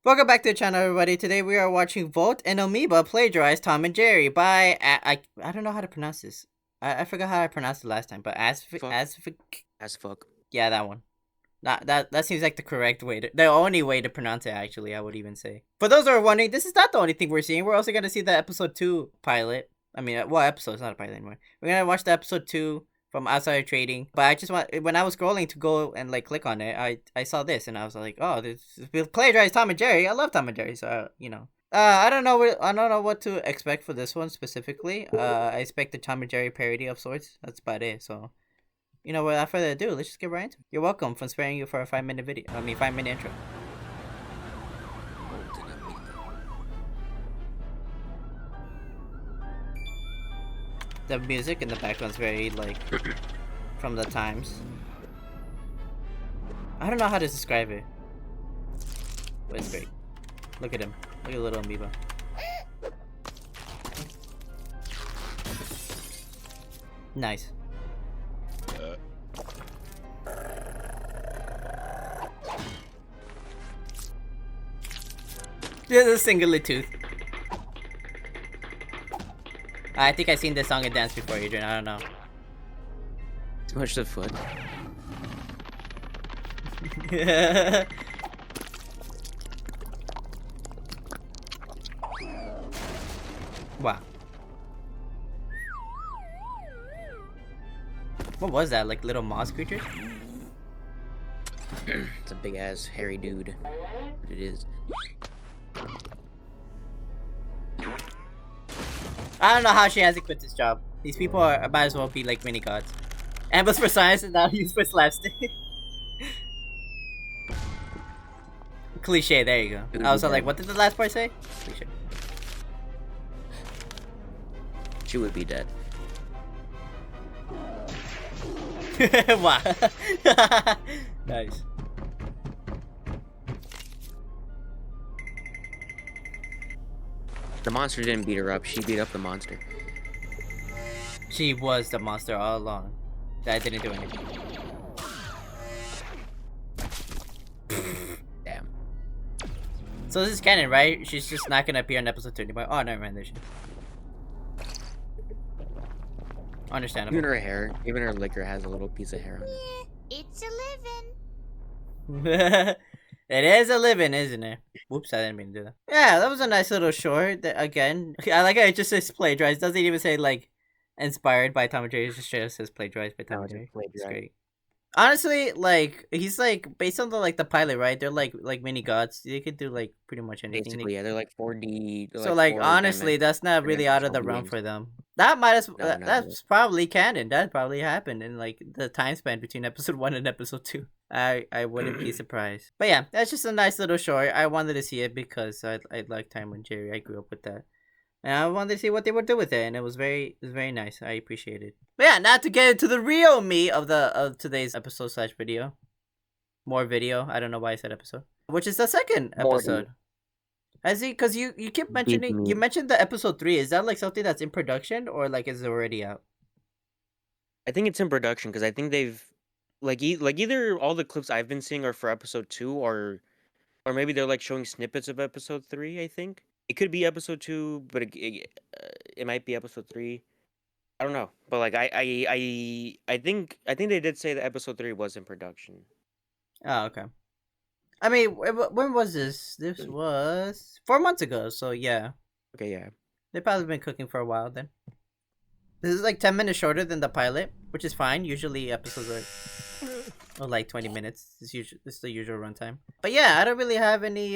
Welcome back to the channel, everybody. Today we are watching Volt and Amoeba plagiarize Tom and Jerry by I don't know how to pronounce this. I forgot how I pronounced it last time, but Fuck. As fuck. yeah, that one. That seems like the correct way the only way to pronounce it. Actually, I would even say. For those who are wondering, this is not the only thing we're seeing. We're also gonna see the episode 2 pilot. I mean, well, episode. It's not a pilot anymore. We're gonna watch the episode 2 from Outsider Trading. But I just want when I was scrolling to go and like click on it, I saw this and I was like, oh, this plagiarize Tom and Jerry. I love Tom and Jerry, so you know. I don't know. I don't know what to expect for this one specifically. I expect the Tom and Jerry parody of sorts. That's about it. So, without further ado, let's just get right into it. You're welcome for sparing you for a 5-minute video. 5-minute intro. The music in the background's very like from the times. I don't know how to describe it, but it's great. Look at him. Look at little amoeba. Nice. There's a singular tooth. I think I've seen this song and dance before, Adrian. I don't know. Too much the foot. Wow. What was that? Like little moss creature? It's a big ass hairy dude. It is. I don't know how she hasn't quit this job. These people might as well be like mini gods. Ambus for science and now used for slapstick. Cliche, there you go. I was like, what did the last part say? Cliche. She would be dead. Wow. Nice. The monster didn't beat her up, she beat up the monster. She was the monster all along. That didn't do anything. Damn. So this is canon, right? She's just not gonna appear in episode 2 anymore. Oh, never mind. There she is. Understandable. Even her liquor has a little piece of hair on it. It's a living. It is a living, isn't it? Whoops, I didn't mean to do that. Yeah, that was a nice little short. That, again, I like how it just says plagiarized. Doesn't even say like inspired by Tom and Jerry. It just straight up says plagiarized by Tom and Jerry. It's great. Honestly, like he's like based on the pilot, right? They're like mini gods. They could do like pretty much anything. Basically, yeah, they're like 4D. So like honestly, that's not really out of the realm for them. That might as that's probably canon. That probably happened in like the time span between episode 1 and episode 2. I wouldn't be surprised. But yeah, that's just a nice little short. I wanted to see it because I like Tom and Jerry. I grew up with that. And I wanted to see what they would do with it, and it was very nice. I appreciate it. But yeah, not to get into the real meat of today's episode / video. More video. I don't know why I said episode. Which is the second episode. As because you keep mentioning you mentioned the episode 3. Is that like something that's in production or like is it already out? I think it's in production because I think they've like either all the clips I've been seeing are for episode 2 or maybe they're like showing snippets of episode 3. I think it could be episode 2, but it might be episode 3. I don't know, but like I think they did say that episode 3 was in production. Oh, okay. I mean, when was this? This was 4 months ago. So yeah. Okay, yeah. They've probably been cooking for a while then. This is like 10 minutes shorter than the pilot, which is fine. Usually episodes are like 20 minutes. It's the usual runtime. But yeah, I don't really have any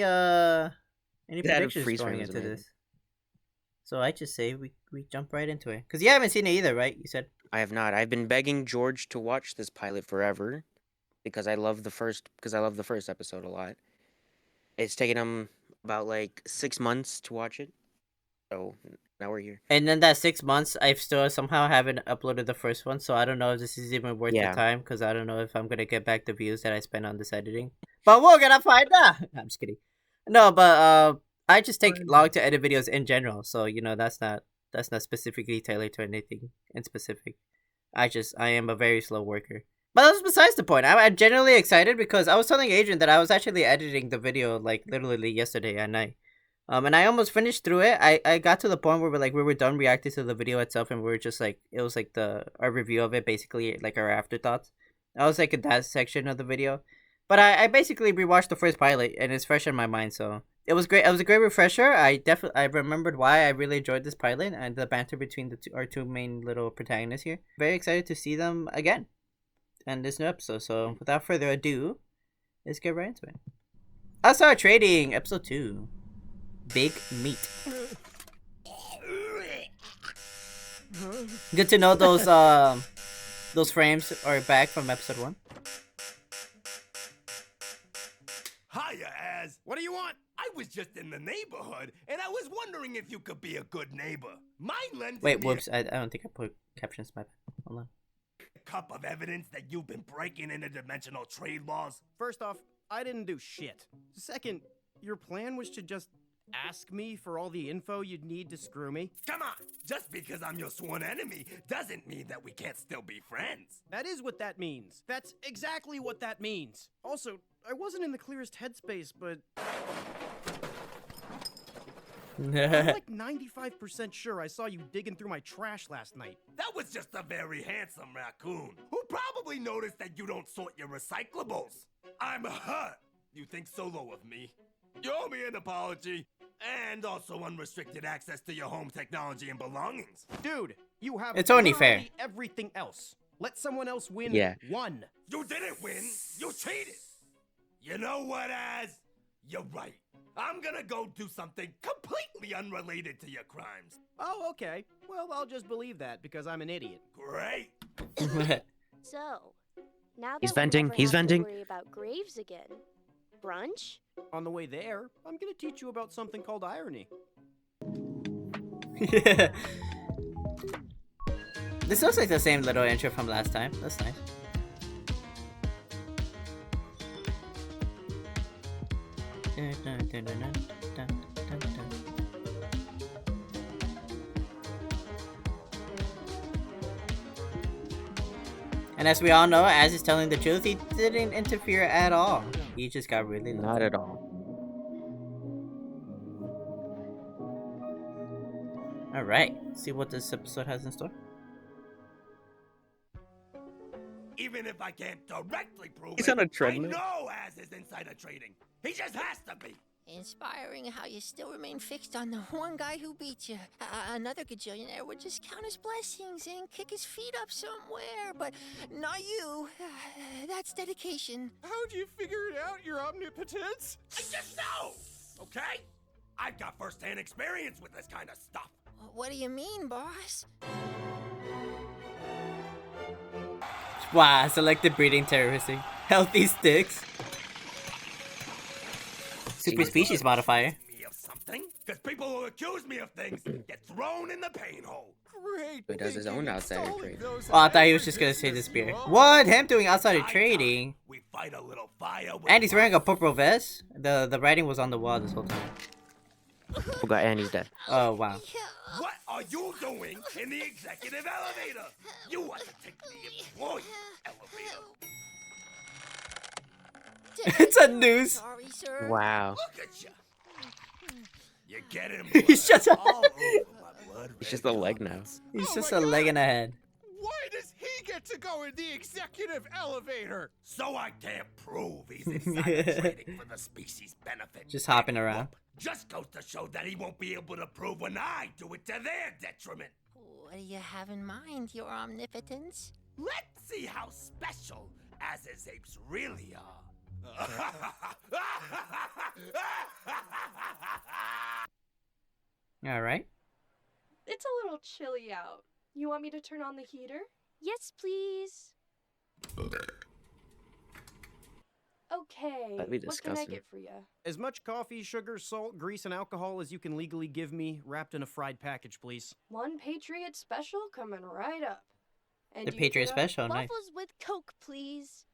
predictions going into this. So I just say we jump right into it. Because you haven't seen it either, right? You said. I have not. I've been begging George to watch this pilot forever because I love the first episode a lot. It's taken him about like 6 months to watch it. So now we're here. And then that 6 months, I've still somehow haven't uploaded the first one. So I don't know if this is even worth the time. Because I don't know if I'm going to get back the views that I spent on this editing. But we're going to find out. I'm just kidding. No, but I just take long to edit videos in general, so that's not specifically tailored to anything in specific. I am a very slow worker. But that's besides the point. I'm genuinely excited because I was telling Adrian that I was actually editing the video like literally yesterday at night. And I almost finished through it. I got to the point where we were done reacting to the video itself, and we were just like it was like our review of it, basically like our afterthoughts. I was like in that section of the video, but I basically rewatched the first pilot, and it's fresh in my mind. So it was great. It was a great refresher. I remembered why I really enjoyed this pilot and the banter between our two main little protagonists here. Very excited to see them again, and this new episode. So without further ado, let's get right into it. I'll start trading episode 2. Big meat. Good to know those frames are back from episode 1. Hiya, Az. What do you want? I was just in the neighborhood, and I was wondering if you could be a good neighbor. Mind lending Wait, me whoops! I don't think I put captions. My bad. Hold on. a cup of evidence that you've been breaking interdimensional trade laws? First off, I didn't do shit. Second, your plan was to just ask me for all the info you'd need to screw me? Come on! Just because I'm your sworn enemy doesn't mean that we can't still be friends. That is what that means. That's exactly what that means. Also, I wasn't in the clearest headspace, but I'm like 95% sure I saw you digging through my trash last night. That was just a very handsome raccoon who probably noticed that you don't sort your recyclables. I'm hurt. You think so low of me. You owe me an apology, and also unrestricted access to your home technology and belongings. Dude, you have It's only literally fair. everything else. Let someone else win one. You didn't win. You cheated. You know what, Az? You're right. I'm gonna go do something completely unrelated to your crimes. Oh, okay. Well, I'll just believe that because I'm an idiot. Great. So, now that He's we venting, never he's have venting. to worry about graves again. Brunch? On the way there, I'm gonna teach you about something called irony. This looks like the same little intro from last time. That's nice. And as we all know, Az is telling the truth, he didn't interfere at all. He just got really lucky. Not at all. Alright, see what this episode has in store. Even if I can't directly prove He's it, on a treadmill. I know Az is insider trading. He just has to be. Inspiring how you still remain fixed on the one guy who beat you. Another gajillionaire would just count his blessings and kick his feet up somewhere, but not you. That's dedication. How'd you figure it out, your omnipotence? I just know, okay? I've got first-hand experience with this kind of stuff. What do you mean, boss? Wow, selective breeding terroristic. Healthy sticks. Super species modifier. Me of something? Because people who accuse me of things get thrown in the pain hole. Great. He does his own outsider trading. Oh, I thought he was just gonna say the spear. What? Him doing outsider trading? We fight a little fire with And he's wearing a purple vest? The writing was on the wall this whole time. Forgot Annie's dead. Oh, wow. What are you doing in the executive elevator? You want to take the employee elevator. It's a noose. Sorry, sir. Wow. Look at you. You're getting He's just a- all over my blood. It's just a leg now. He's Oh just my a leg God. and a head. Why does he get to go in the executive elevator? So I can't prove he's insider trading for the species' benefit. Just hopping around. Just goes to show that he won't be able to prove when I do it to their detriment. What do you have in mind, your omnipotence? Let's see how special Az's apes really are. Alright. It's a little chilly out. You want me to turn on the heater? Yes, please. Okay. That'd be What can I disgusting. get for you? As much coffee, sugar, salt, grease, and alcohol as you can legally give me, wrapped in a fried package, please. One Patriot special coming right up. And The you Patriot get a- special, nice. Waffles with Coke, please.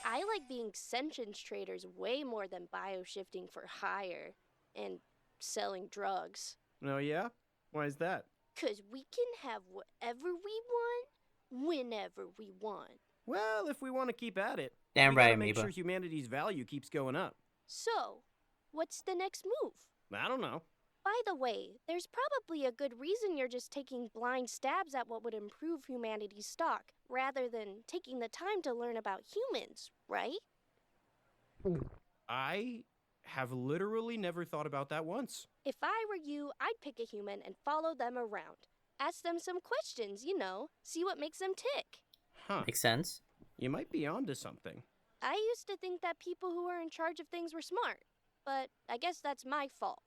I like being sentience traders way more than bio-shifting for hire and selling drugs. Oh, yeah? Why is that? 'Cause we can have whatever we want, whenever we want. Well, if we want to keep at it, Damn we gotta right, make Amoeba. sure humanity's value keeps going up. So, what's the next move? I don't know. By the way, there's probably a good reason you're just taking blind stabs at what would improve humanity's stock, rather than taking the time to learn about humans, right? I have literally never thought about that once. If I were you, I'd pick a human and follow them around. Ask them some questions, see what makes them tick. Huh. Makes sense. You might be onto something. I used to think that people who were in charge of things were smart, but I guess that's my fault.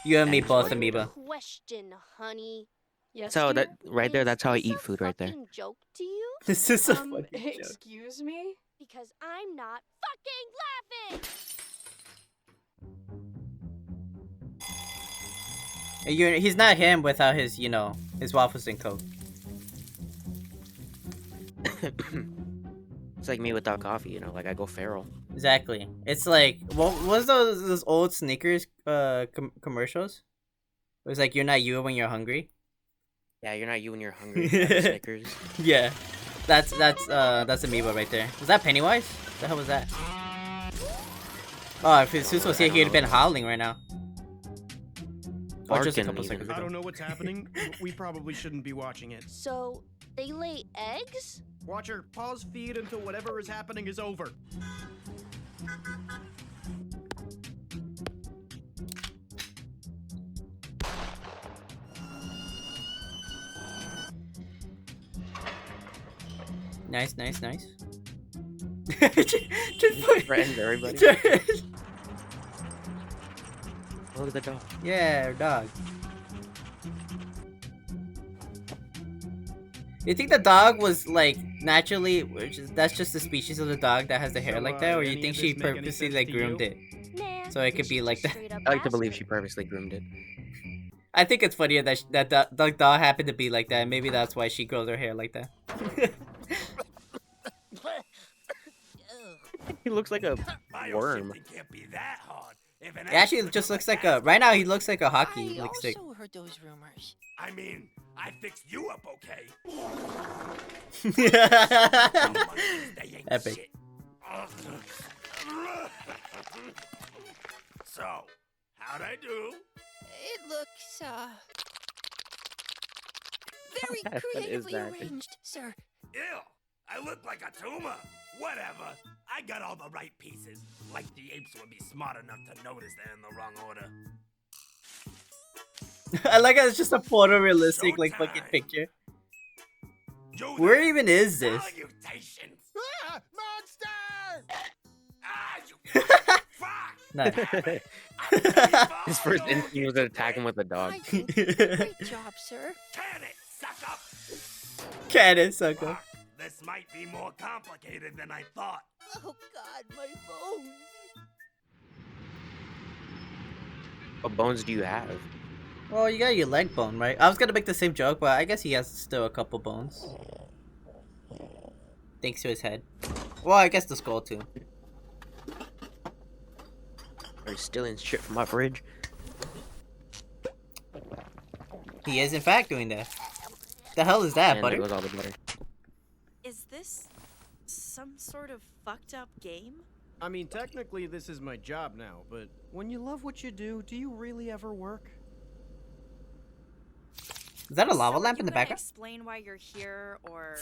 You and me both, One Amoeba. question, honey. Yes. So dear? that right there, that's how I Is this eat a food right there. fucking joke to you? This is a fucking joke. Excuse me? Because I'm not fucking laughing! He's not him without his, his waffles and coke. It's like me without coffee, like I go feral. Exactly. It's like, what was those old sneakers commercials? It was like, you're not you when you're hungry. Yeah, you're not you when you're hungry. Snickers. Yeah, that's Amoeba right there. Was that Pennywise? What the hell was that? Oh, if Jesus was here, he'd have been howling right now. Oh, just a Barking couple even. seconds I ago. don't know what's happening. We probably shouldn't be watching it. So, they lay eggs? Watcher, pause feed until whatever is happening is over. Nice. just Friend, everybody. Look at the dog. Yeah, dog. You think the dog was like naturally, that's just the species of the dog that has the hair So, like that, or you any think of she this make any purposely sense like to groomed you? it? Nah. So it could be she's like a that. straight-up I like to believe bastard. she purposely groomed it. I think it's funnier that the dog happened to be like that. Maybe that's why she grows her hair like that. He looks like a worm. Bioshifting can't be that hard. If an It actually accident just like looks like that- right now he looks like a hockey I like stick. also heard those rumors. I mean, I fixed you up, okay? They ain't Epic. shit. So, how'd I do? It looks, very What is creatively that? arranged, sir. Ew, I look like a tumor. Whatever. I got all the right pieces. Like the apes would be smart enough to notice they're in the wrong order. I like how it's just a photorealistic like fucking Showtime. picture. You Where there. even is this? Salutations. Ah, monster! Ah, you fuck! Nice. His first instinct was to attack him with a dog. I think you did a great job, sir. Can it, sucker? Cannon sucker. Fuck, this might be more complicated than I thought. Oh God, my bones. What bones do you have? Well, you got your leg bone, right? I was gonna make the same joke, but I guess he has still a couple bones. Thanks to his head. Well, I guess the skull too. Are you stealing shit from my fridge? He is in fact doing that. The hell is that, And butter? there goes all the butter. Is this some sort of fucked up game? I mean, technically this is my job now, but when you love what you do you really ever work? Is that a lava So lamp you in the gonna background? Explain why you're here, or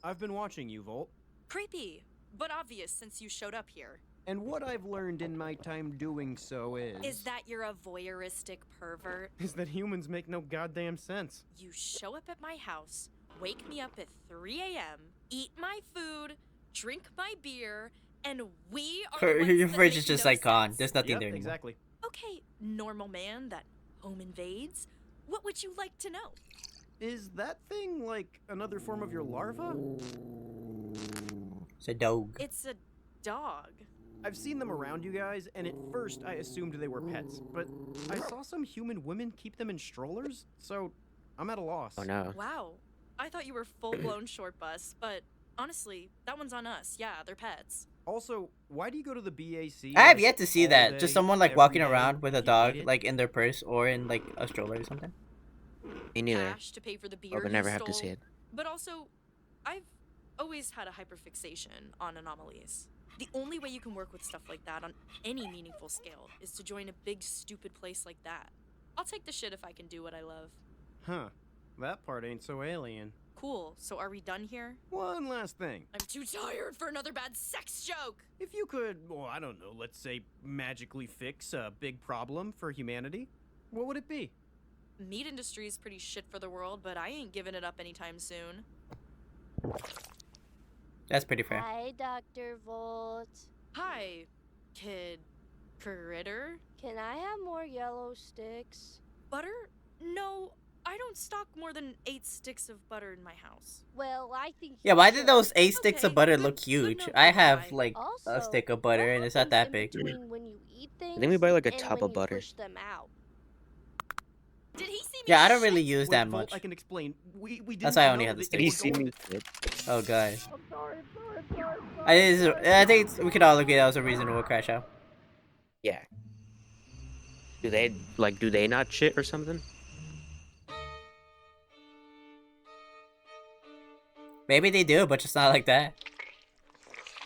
I've been watching you, Volt, creepy, but obvious since you showed up here. and what I've learned in my time doing so Is that you're a voyeuristic pervert? is that humans make no goddamn sense. You show up at my house, wake me up at 3 a.m., eat my food, drink my beer, and we are the ones Your that fridge make is just no like gone. sense. There's nothing Yep, there anymore. exactly. Okay, normal man that home invades. What would you like to know? Is that thing like another form of your larva? It's a dog. It's a dog. I've seen them around you guys, and at first I assumed they were pets, but I saw some human women keep them in strollers, so I'm at a loss. Oh no. Wow. I thought you were full-blown short bus, but honestly, that one's on us. Yeah, they're pets. Also, why do you go to the BAC? I have like, yet to see all that. day, Just someone like every walking day? around with a You dog hate it? like in their purse or in like a stroller or something. Me neither. Cash to pay for the beer I would you never have to see stole, it. But also, I've always had a hyperfixation on anomalies. The only way you can work with stuff like that on any meaningful scale is to join a big, stupid place like that. I'll take the shit if I can do what I love. Huh. That part ain't so alien. Cool, so are we done here? One last thing. I'm too tired for another bad sex joke! If you could, well, I don't know, let's say magically fix a big problem for humanity, what would it be? Meat industry is pretty shit for the world, but I ain't giving it up anytime soon. That's pretty fair. Hi, Dr. Volt. Hi, kid critter. Can I have more yellow sticks? Butter? No, I don't stock more than 8 sticks of butter in my house. Well, I think Yeah, you why did should. those 8 sticks of Okay, butter good- look good huge? note, I good have guy. like Also, a stick of butter what and it's not that happens big. in between when you eat things think we buy, like, a and tub when of you butter. push them out? Did he see me? Yeah, I don't shit? really use that Volt, much. I can explain. We didn't That's why I only know have the that Did you sticks. he were see going- me? Shit. Oh god. I'm sorry. I think we could all agree that was a reasonable crash out. Yeah. Do they not shit or something? Maybe they do, but just not like that.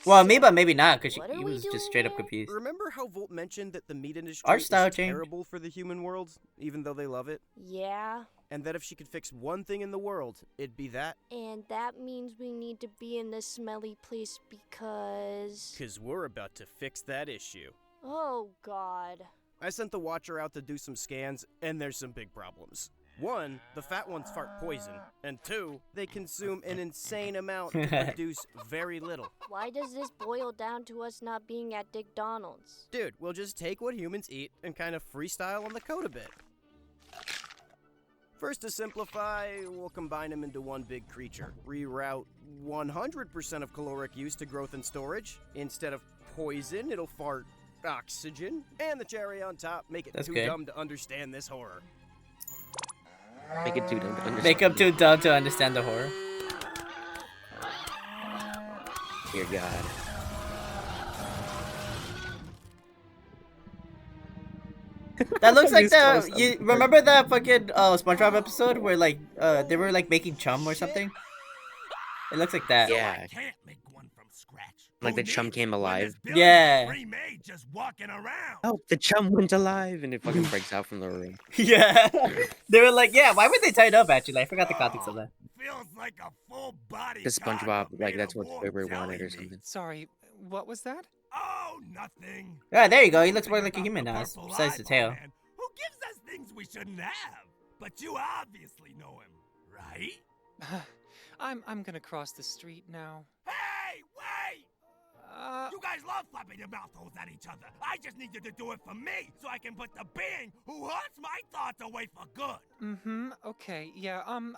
Well, Amoeba maybe not, because What are he we was doing just straight up here? confused. Remember how Volt mentioned that the meat industry Art is style change. terrible for the human world, even though they love it? Yeah, And that if she could fix one thing in the world, it'd be that? and that means we need to be in this smelly place because... Because we're about to fix that issue. Oh, God. I sent the Watcher out to do some scans, and there's some big problems. 1, the fat ones fart poison, and 2, they consume an insane amount to produce very little. Why does this boil down to us not being at McDonald's? Dude, we'll just take what humans eat and kind of freestyle on the code a bit. First, to simplify, we'll combine them into one big creature. Reroute 100% of caloric use to growth and storage. Instead of poison, it'll fart oxygen. And the cherry on top, make it That's too good. dumb to understand this horror. Make it too dumb to understand. Make them too dumb to understand the horror. Dear God. That looks like This the goes you on. remember that fucking SpongeBob episode where like they were like making chum or something? It looks like that. Yeah. I can't make one from scratch. Like Who the chum needs came when alive? there's billions Yeah. pre-made just walking around. Oh, the chum went alive and it fucking breaks out from the room. Yeah. They were like, yeah, why would they tie it up actually? I forgot the context of that. Feels like a full body. Because SpongeBob, like, that's what Squidward wanted or something. Sorry, what was that? Oh, nothing. Yeah, there you go. He looks more Something like a about human the now, purple besides the eyeball tail. man who gives us things we shouldn't have. But you obviously know him, right? I'm gonna cross the street now. Hey, wait! You guys love flapping your mouth holes at each other. I just need you to do it for me, so I can put the being who haunts my thoughts away for good. Okay, yeah, I'm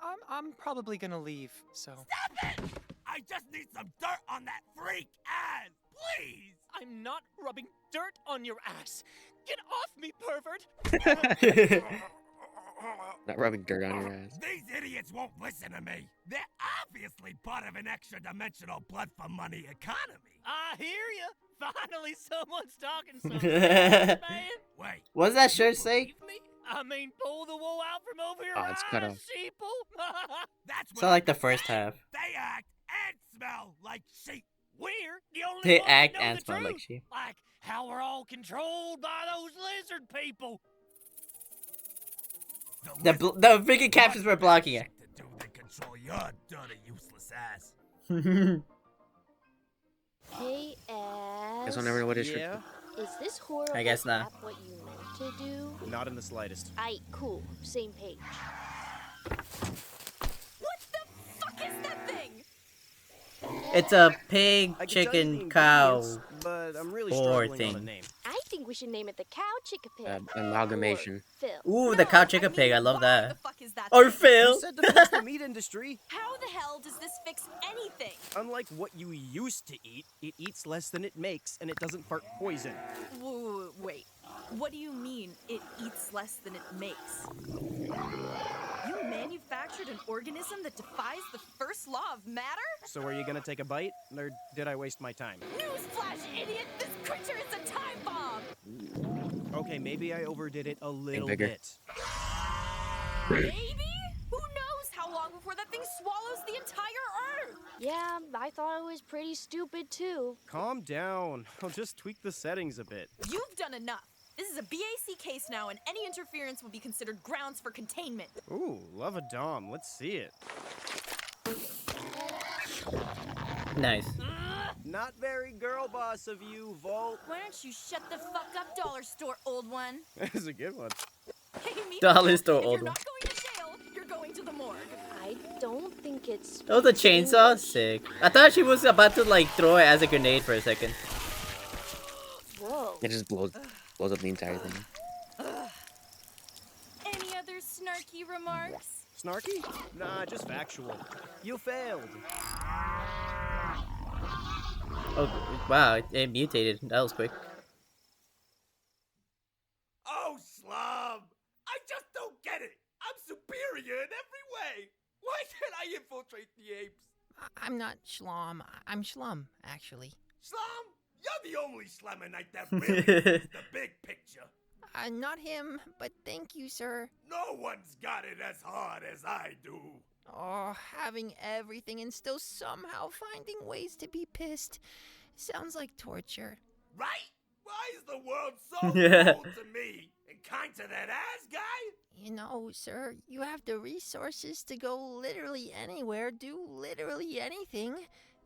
probably gonna leave, so. Stop it! I just need some dirt on that freak ass, please! I'm not rubbing dirt on your ass! Get off me, pervert! Not rubbing dirt on your ass. These idiots won't listen to me. They're obviously part of an extra-dimensional blood-for-money economy. I hear you! Finally someone's talking some sense, man! Wait, What does that shirt say? Believe me? I mean, pull the wool out from over your Oh, it's cut eyes, off. sheeple! that's It's what not like I the first said. half. They act and smell like sheep. We're the only They ones that act know and the smell like truth. sheep. Like how we're all controlled by those lizard people. The freaking captions were blocking it. To do than control your dirty, useless ass. Hey, Guess Ass. I'll never know what it is. Yeah? Is this horrible I guess not. crap what you meant to do? Not in the slightest. Aight, cool. Same page. What the fuck is that thing? It's a pig, I could tell you the chicken, cow. ingredients, but I'm really Or struggling on a thing. name. I think we should name it the Cow Chicka Pig. Amalgamation. Or Phil. Ooh, the cow, chicken, pig. I love What that. the fuck is that Or thing? Phil. You said to fix the meat industry. How the hell does this fix anything? Unlike what you used to eat, it eats less than it makes, and it doesn't fart poison. Wait. What do you mean it eats less than it makes? You manufactured an organism that defies the first law of matter? So are you gonna take a bite, or did I waste my time? Newsflash, idiot! This creature is a time bomb! Okay, maybe I overdid it a little bigger. bit. Maybe? Who knows how long before that thing thing swallows the entire Earth! Yeah, I thought it was pretty stupid too. Calm down. I'll just tweak the settings a bit. You've done enough. This is a BAC case now, and any interference will be considered grounds for containment. Ooh, love a Dom. Let's see it. Nice. Not very girl boss of you, Volt. Why don't you shut the fuck up, dollar store old one? That's a good one. Hey, me Dollar store if old you're one. not going to jail, you're going to the morgue. I don't think it's. Oh, the chainsaw? Sick. I thought she was about to like throw it as a grenade for a second. Whoa. It just blows up the entire thing. Any other snarky remarks? Snarky? Nah, just factual. You failed. Oh, wow, it mutated. That was quick. Oh, Slum! I just don't get it! I'm superior in every way! Why can't I infiltrate the apes? I'm not Schlom. I'm Schlum, actually. Slum? You're the only Slumonite that really sees the big picture. Not him, but thank you, sir. No one's got it as hard as I do. Oh, having everything and still somehow finding ways to be pissed sounds like torture. Right? Why is the world so cold to me and kind to that ass guy? You know, sir, you have the resources to go literally anywhere, do literally anything.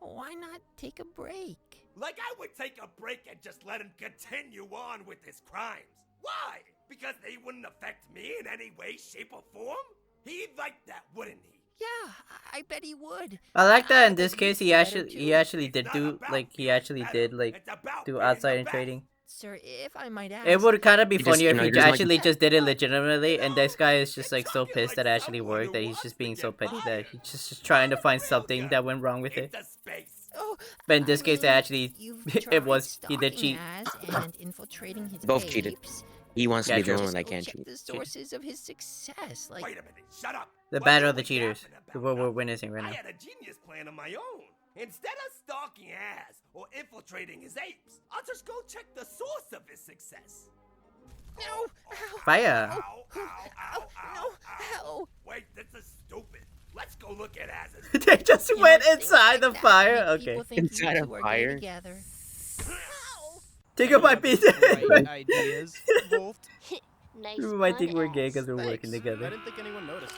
Why not take a break? Like I would take a break and just let him continue on with his crimes. Why? Because they wouldn't affect me in any way, shape, or form? He'd like that, wouldn't he? Yeah, I bet he would. I like that in this case he actually did do outside trading. Sir, if I might ask. It would kind of be He funnier just, if you he know, actually just did it legitimately, and this guy is just like so pissed that it actually worked that he's just being so petty that he's just trying to find something that went wrong with it. Oh, But in this case, it actually it was he did stalking cheat. Az and infiltrating his Both cheated. apes. He wants to be the Gotcha. only one that Go can't check cheat. the sources of his success. Like, Wait a minute, shut up. The What battle are of the we cheaters. yapping The about? what we're witnessing right I now. had a genius plan of my own. Instead of stalking Az or infiltrating his apes, I'll just go check the source of his success. no, ow, Fire! Ow, ow, ow, no, ow, ow. Wait, this is stupid. Let's go look at Az's. They just You know, went things inside like the that fire. make Okay. people think you Inside a two are gay fire? together. Think it might be. Great ideas, Volt. Nice. People might pun, think we're gay Az. because we're Thanks. working I together. didn't think anyone noticed.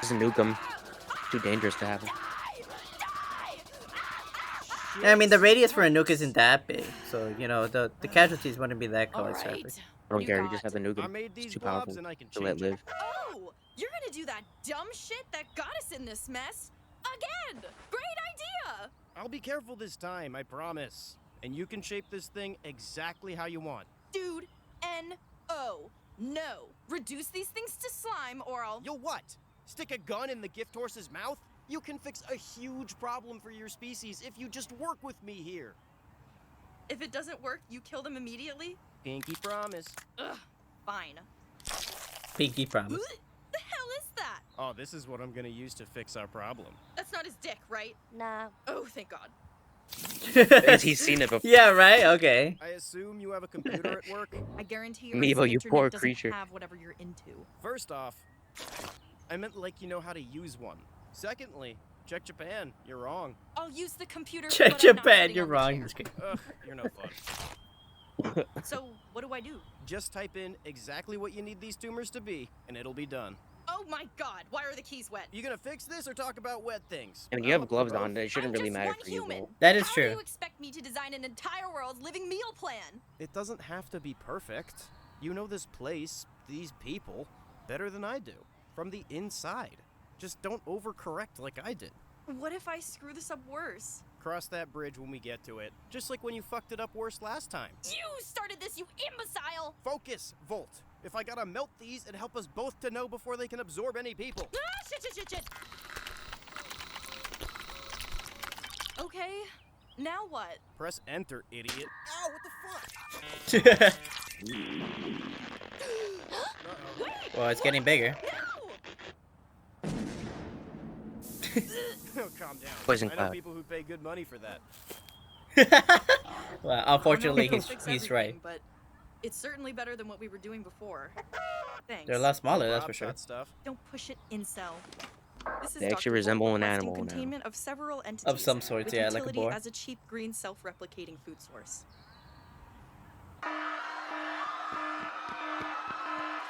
Just nuke him. Too dangerous to happen. I mean, the radius for a nuke isn't that big, so you know the casualties wouldn't be that catastrophic. Alright. I don't You care. You got- just have to nuke I him. made It's these too blobs powerful and I can to let change 'em. live. Oh, you're gonna do that dumb shit that got us in this mess? Again! Great idea! I'll be careful this time, I promise. And you can shape this thing exactly how you want. Dude, N-O. No. Reduce these things to slime or I'll... You'll what? Stick a gun in the gift horse's mouth? You can fix a huge problem for your species if you just work with me here. If it doesn't work, you kill them immediately? Pinky promise. Ugh, fine. Pinky promise. The hell is that? Oh, this is what I'm gonna use to fix our problem. That's not his dick, right? Nah. Oh, thank God. Because he's seen it before. Yeah, right. Okay. I assume you have a computer at work? I guarantee you, Amiibo, you internet poor doesn't creature. have whatever you're into. First off, I meant like you know how to use one. Secondly, check Japan. You're wrong. I'll use the computer. Check but I'm not Japan. sitting You're on the wrong. chair. Just kidding. Ugh, you're no fun. So, what do I do? Just type in exactly what you need these tumors to be, and it'll be done. Oh my God, why are the keys wet? You gonna fix this or talk about wet things? I mean, you have I'm up for gloves both. on. It shouldn't I'm really just matter one for you. human. Will. That is How true. do you expect me to design an entire world's living meal plan? It doesn't have to be perfect. You know this place, these people, better than I do. From the inside. Just don't overcorrect like I did. What if I screw this up worse? Cross that bridge when we get to it. Just like when you fucked it up worse last time. You started this, you imbecile! Focus, Volt. If I gotta melt these, it'd help us both to know before they can absorb any people. Ah, shit. Okay, now what? Press enter, idiot. Ow, what the fuck? Well, it's getting bigger. Oh, calm down. Poison I know cloud. people who pay good money for that. Well, I know unfortunately, we don't fix he's everything, right. But it's certainly better than what we were doing before. Thanks. They're a lot smaller, that's Rob for sure. got stuff. Don't push it, incel. This is They actually Dr. resemble Volt an requesting animal now. containment of several entities some sorts, with yeah, like a utility boar. as a cheap green self-replicating food source.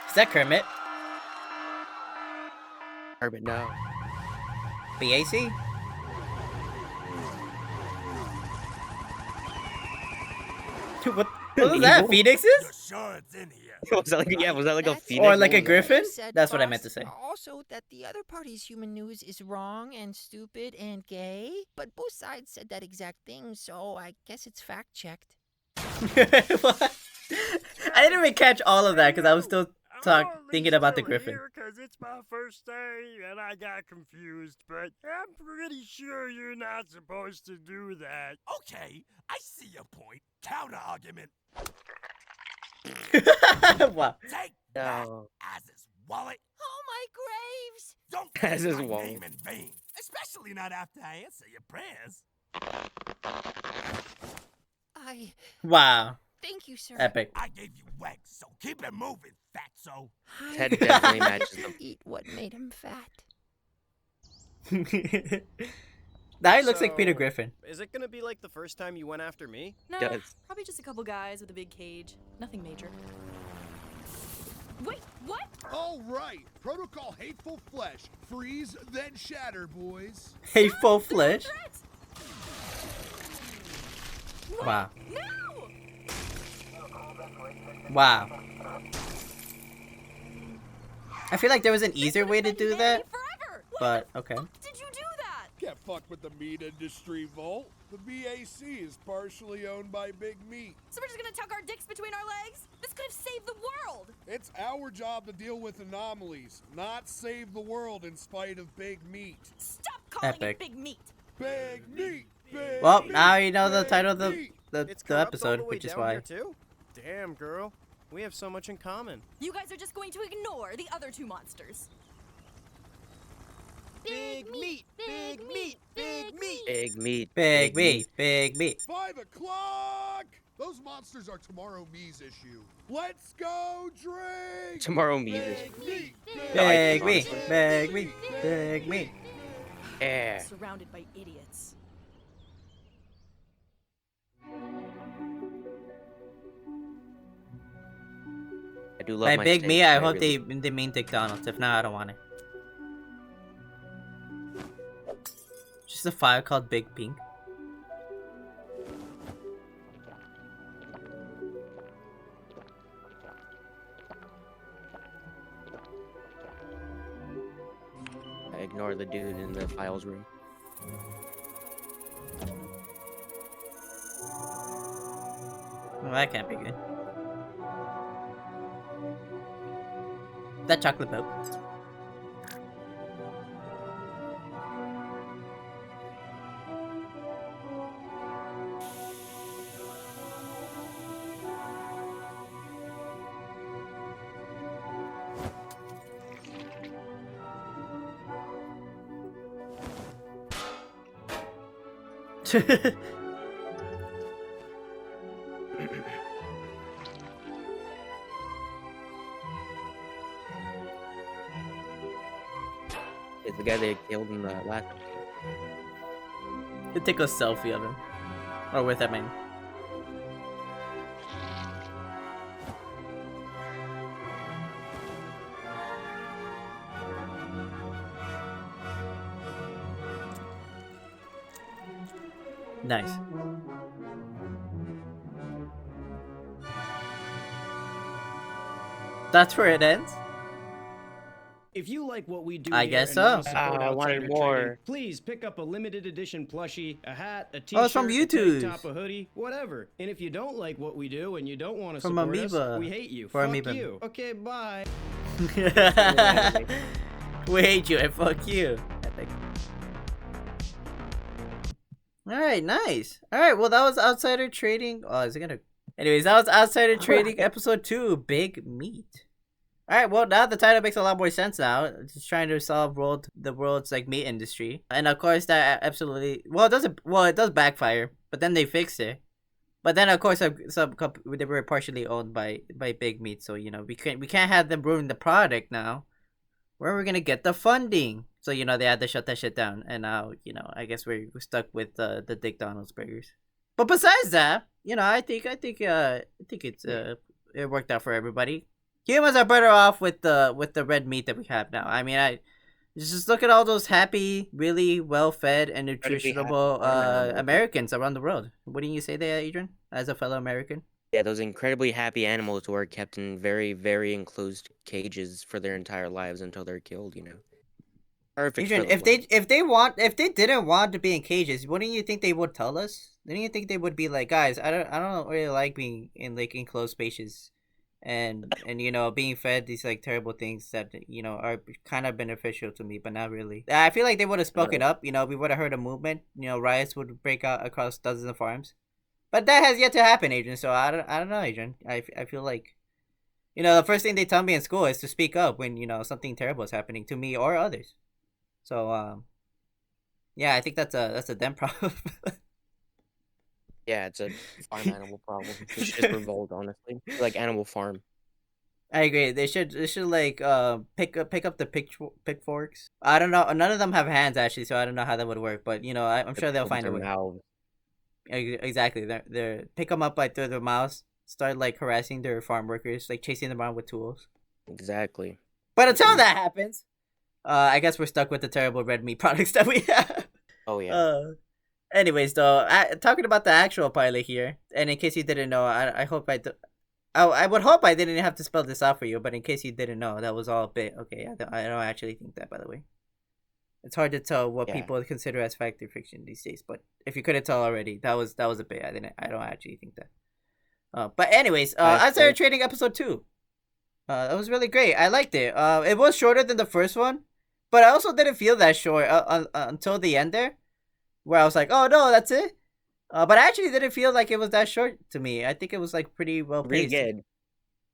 Is that Kermit? Kermit, no. BAC? What was that? Evil? Phoenixes? You're sure it's in here? Was that like, yeah, was that like a That's phoenix? Or like a What was that? griffin? Said, That's what I meant boss, to say. Also, that the other party's human news is wrong and stupid and gay, but both sides said that exact thing, so I guess it's fact checked. What? I didn't even catch all of that because I was still thinking about the griffin. Because it's my first day and I got confused, but I'm pretty sure you're not supposed to do that. Okay, I see your point. Counter argument. Wow. Take that No. as his wallet. Oh, my graves! Don't As take his my wallet. name in vain, especially not after I answer your prayers. Wow. Thank you, sir. Epic. I gave you legs, so keep it moving, fatso. Ted definitely matches them. Eat what made him fat. Now he looks like Peter Griffin. Is it gonna be like the first time you went after me? No, Does. probably just a couple guys with a big cage. Nothing major. Wait, what? All right. Protocol Hateful Flesh. Freeze, then shatter, boys. Hateful flesh. Threats! Wow. No! Wow. I feel like there was an easier way to do that, Forever! but okay. Did you do that? Can't fuck with the meat industry, Volt. The BAC is partially owned by Big Meat. So we're just gonna tuck our dicks between our legs? This could have saved the world! It's our job to deal with anomalies, not save the world in spite of Big Meat. Stop calling Epic. it big meat! Big Meat! Big Well, meat, now you know the big title of meat. the It's corrupt all episode, the way which is down why. here too? Damn, girl. We have so much in common. You guys are just going to ignore the other two monsters. Big meat! Big meat! Big meat! Big meat. Big meat, big meat. 5 o'clock! Those monsters are Tomorrow Me's issue. Let's go drink! Tomorrow meat. Big meat! Big meat, big meat, big meat. Yeah. Surrounded by idiots. I do love By my big steak, meat, I but hope really- they mean McDonald's. If not, I don't want it. Just a file called Big Pink. I ignore the dude in the files room. Well, that can't be good. That chocolate milk. It's the guy they killed in the last. Take a selfie of him. Or with him, I mean. Nice. That's where it ends? If you like what we do I here guess and so. wanna support I wanted outsider more. trading, please pick up a limited edition plushie, a hat, a t-shirt, Oh, it's from a YouTube. tank top, a hoodie, whatever. And if you don't like what we do and you don't want to From support AMOEBA. us, we hate you. For Fuck AMOEBA. you. Okay, bye. We hate you and fuck you. Epic. Alright, nice. Alright, well that was Outsider Trading. Oh, is it gonna... Anyways, that was Outsider Trading episode 2, Big Meat. Alright, well now the title makes a lot more sense now. It's just trying to solve the world's like meat industry. And of course that absolutely... it does backfire. But then they fixed it. But then of course they were partially owned by Big Meat. So, you know, we can't have them ruin the product now. Where are we gonna get the funding? So they had to shut that shit down, and now I guess we're stuck with the McDonald's burgers. But besides that, I think it worked out for everybody. Humans are better off with the red meat that we have now. I mean, I just look at all those happy, really well-fed and nutritional Americans around the world. Wouldn't you say that, Adrian, as a fellow American? Yeah, those incredibly happy animals who are kept in very, very enclosed cages for their entire lives until they're killed. Perfect. Adrian, if they didn't want to be in cages, wouldn't you think they would tell us? Didn't you think they would be like, guys, I don't really like being in like enclosed spaces, and being fed these like terrible things that are kind of beneficial to me, but not really. I feel like they would have spoken up. We would have heard a movement. Riots would break out across dozens of farms, but that has yet to happen, Adrian. So I don't know, Adrian. I feel like the first thing they tell me in school is to speak up when something terrible is happening to me or others. So yeah, I think that's a them problem. Yeah, it's a farm animal problem. They should just revolt, honestly. Like Animal Farm. I agree. They should like pick up the pitchforks. I don't know. None of them have hands actually, so I don't know how that would work. But I'm sure they'll find a way. Exactly. They're pick them up through their mouths. Start like harassing their farm workers, like chasing them around with tools. Exactly. But until that happens, I guess we're stuck with the terrible red meat products that we have. Oh yeah. Anyways, though, talking about the actual pilot here, and in case you didn't know, I hope I would hope I didn't have to spell this out for you, but in case you didn't know, that was all a bit. Okay, I don't actually think that, by the way. It's hard to tell what people consider as fact or fiction these days, but if you couldn't tell already, that was a bit. I don't actually think that. But anyways, I started trading episode 2. That was really great. I liked it. It was shorter than the first one, but I also didn't feel that short until the end there, where I was like, oh no, that's it. But I actually didn't feel like it was that short to me. I think it was like pretty well paced. Really good.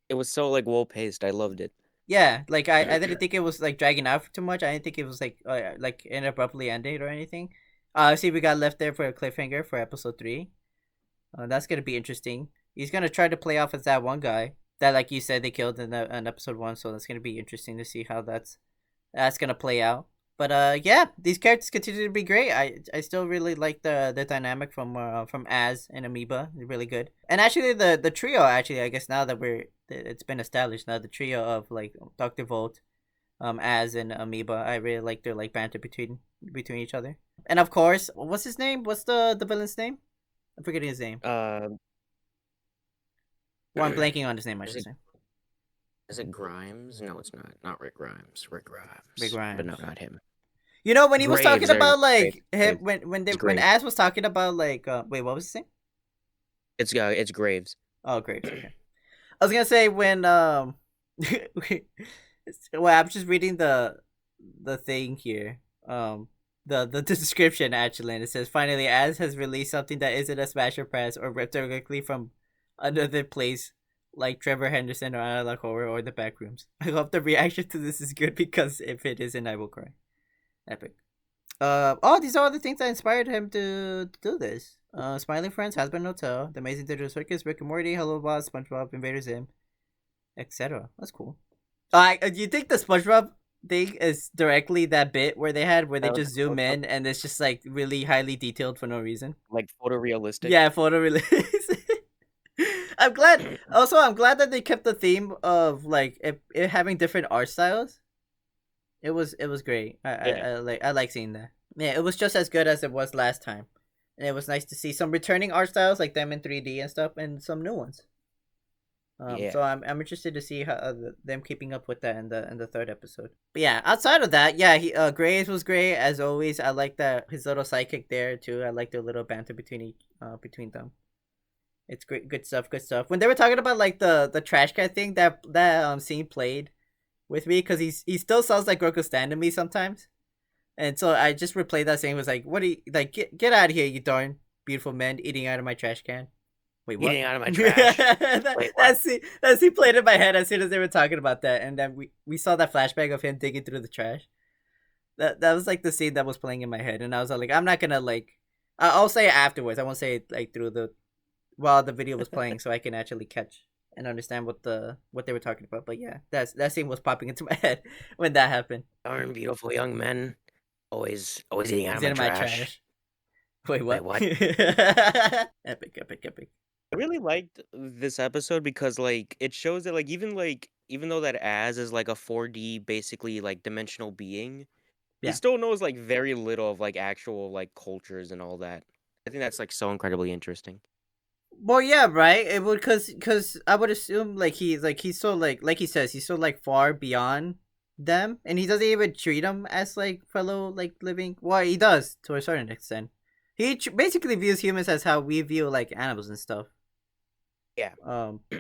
It was so like well paced. I loved it. Yeah, like I didn't think it was like dragging out too much. I didn't think it was like abruptly ended or anything. See, we got left there for a cliffhanger for episode 3. That's gonna be interesting. He's gonna try to play off as that one guy that, like you said, they killed in episode 1. So that's gonna be interesting to see how that's gonna play out. But yeah, these characters continue to be great. I still really like the dynamic from Az and Amoeba. They're really good. And actually the trio, actually, I guess now that it's been established now, the trio of like Dr. Volt, Az and Amoeba, I really like their like banter between each other. And of course, what's his name? What's the villain's name? I'm forgetting his name. Well, I'm blanking on his name, I should say. Is it Grimes? No, it's not. Not Rick Grimes. Rick Grimes. Rick Grimes. But no, not him. When he was talking about like him, when Az was talking about like wait, what was his name? It's Graves. Oh, Graves. Okay. I was gonna say when well, I'm just reading the thing here. The description actually, and it says finally Az has released something that isn't a smash or press or ripped directly from another place like Trevor Henderson or Analog Horror or the Backrooms. I hope the reaction to this is good because if it isn't, I will cry. Epic. These are all the things that inspired him to do this. Smiling Friends, Has-Been Hotel, The Amazing Digital Circus, Rick and Morty, Hello Boss, SpongeBob, Invader Zim, etc. That's cool. Do you think the SpongeBob thing is directly that bit where they just zoom in and it's just like really highly detailed for no reason? Like photorealistic? Yeah, photorealistic. I'm glad that they kept the theme of like it having different art styles. It was great. I like seeing that. Yeah, it was just as good as it was last time, and it was nice to see some returning art styles like them in 3D and stuff, and some new ones. So I'm interested to see how them keeping up with that in the 3rd episode. But yeah, outside of that, yeah, Graves was great as always. I like that his little sidekick there too. I like their little banter between them. It's great, good stuff. When they were talking about like the trash can thing, that scene played with me because he still sounds like Grogu Stan to me sometimes, and so I just replayed that scene. Was like, what do you like? Get out of here, you darn beautiful men eating out of my trash can. Wait, what? Eating out of my trash. That scene played in my head as soon as they were talking about that, and then we saw that flashback of him digging through the trash. That was like the scene that was playing in my head, and I was like, I'm not gonna like. I'll say it afterwards. I won't say it like while the video was playing, so I can actually catch and understand what they were talking about. But yeah, that scene was popping into my head when that happened. Darn beautiful young men. Always eating out He's of my in my trash. trash. Wait, what? Wait, what? Epic. I really liked this episode because like it shows that even though that Az is like a 4D basically like dimensional being, he Yeah. still knows like very little of like actual like cultures and all that. I think that's like so incredibly interesting. Well, yeah, right. It would cause I would assume he's so like he says he's so like far beyond them, and he doesn't even treat them as like fellow like living. Well, he does to a certain extent. He basically views humans as how we view like animals and stuff. Yeah.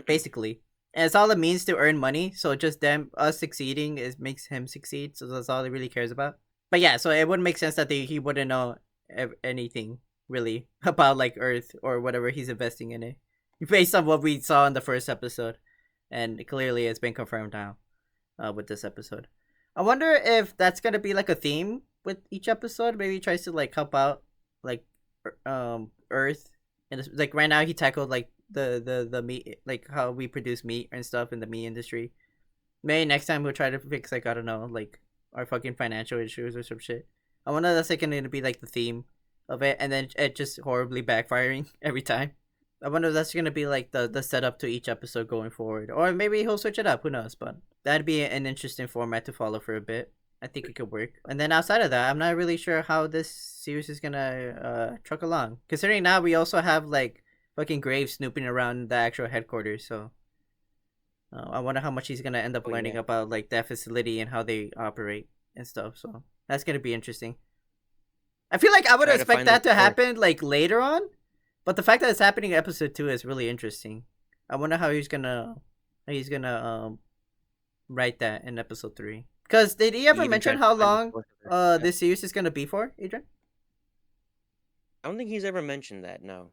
Basically, and it's all it means to earn money. So just us succeeding makes him succeed. So that's all he really cares about. But yeah, so it wouldn't make sense that he wouldn't know anything really about like Earth or whatever he's investing in it, based on what we saw in the first episode, and clearly it's been confirmed now, with this episode. I wonder if that's gonna be like a theme with each episode. Maybe he tries to like help out like Earth, and like right now he tackled like the meat, like how we produce meat and stuff in the meat industry. Maybe next time we'll try to fix like I don't know like our fucking financial issues or some shit. I wonder if that's like gonna be like the theme of it, and then it just horribly backfiring every time. I wonder if that's gonna be like the setup to each episode going forward, or maybe he'll switch it up. Who knows? But that'd be an interesting format to follow for a bit. I think it could work. And then outside of that, I'm not really sure how this series is gonna truck along. Considering now we also have like fucking Graves snooping around the actual headquarters, so I wonder how much he's gonna end up learning about like that facility and how they operate and stuff. So that's gonna be interesting. I feel like I would expect that to happen like later on, but the fact that it's happening in episode 2 is really interesting. I wonder how he's gonna write that in episode 3. Because did he ever mention how long this series is gonna be for, Adrian? I don't think he's ever mentioned that. No.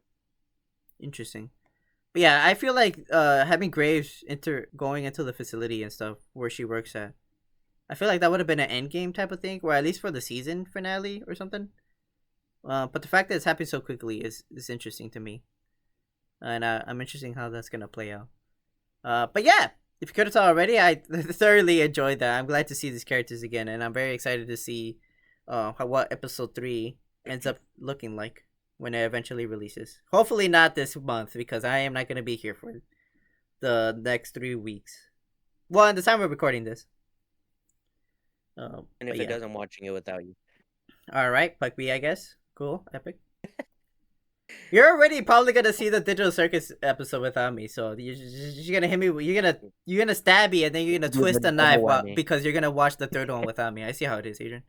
Interesting. But yeah, I feel like having Graves going into the facility and stuff where she works at, I feel like that would have been an end game type of thing, or at least for the season finale or something. But the fact that it's happening so quickly is interesting to me, and I'm interested in how that's gonna play out. But yeah, if you couldn't tell already, I thoroughly enjoyed that. I'm glad to see these characters again, and I'm very excited to see what episode 3 ends up looking like when it eventually releases. Hopefully not this month, because I am not gonna be here for the next 3 weeks. Well, at the time we're recording this. And if it does, I'm watching it without you. All right, Puck B, I guess. Cool, epic. You're already probably gonna see the Digital Circus episode without me, so you're gonna hit me. You're gonna stab me, and then you're gonna twist the knife because you're gonna watch the third one without me. I see how it is, Adrian.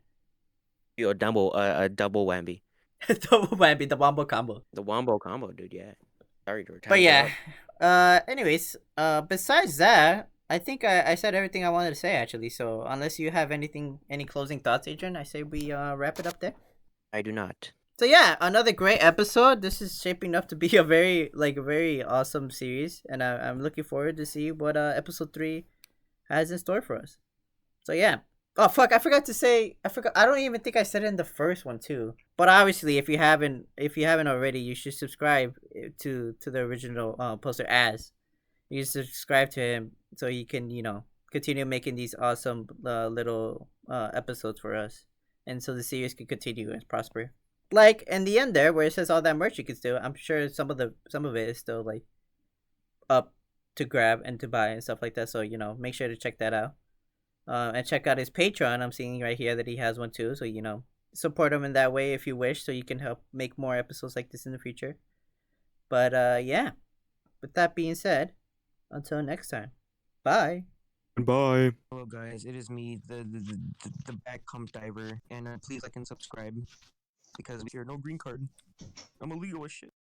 Yo, double whammy. Double whammy, the wombo combo. The wombo combo, dude. Yeah. Sorry to retire. But yeah. Anyways. Besides that, I think I said everything I wanted to say actually. So unless you have any closing thoughts, Adrian, I say we wrap it up there. I do not. So yeah, another great episode. This is shaping up to be a very awesome series, and I'm looking forward to see what episode 3 has in store for us. So yeah. Oh fuck! I forgot to say. I don't even think I said it in the first one too. But obviously, if you haven't already, you should subscribe to the original poster as. You subscribe to him so you can continue making these awesome little episodes for us, and so the series can continue and prosper. Like in the end there, where it says all that merch you can still, I'm sure some of it is still like up to grab and to buy and stuff like that. So make sure to check that out. And check out his Patreon. I'm seeing right here that he has one too. So support him in that way if you wish, so you can help make more episodes like this in the future. But yeah. With that being said, until next time, bye. Bye. Hello guys, it is me, the back comp diver, and please like and subscribe, because if you're no green card, I'm illegal as shit.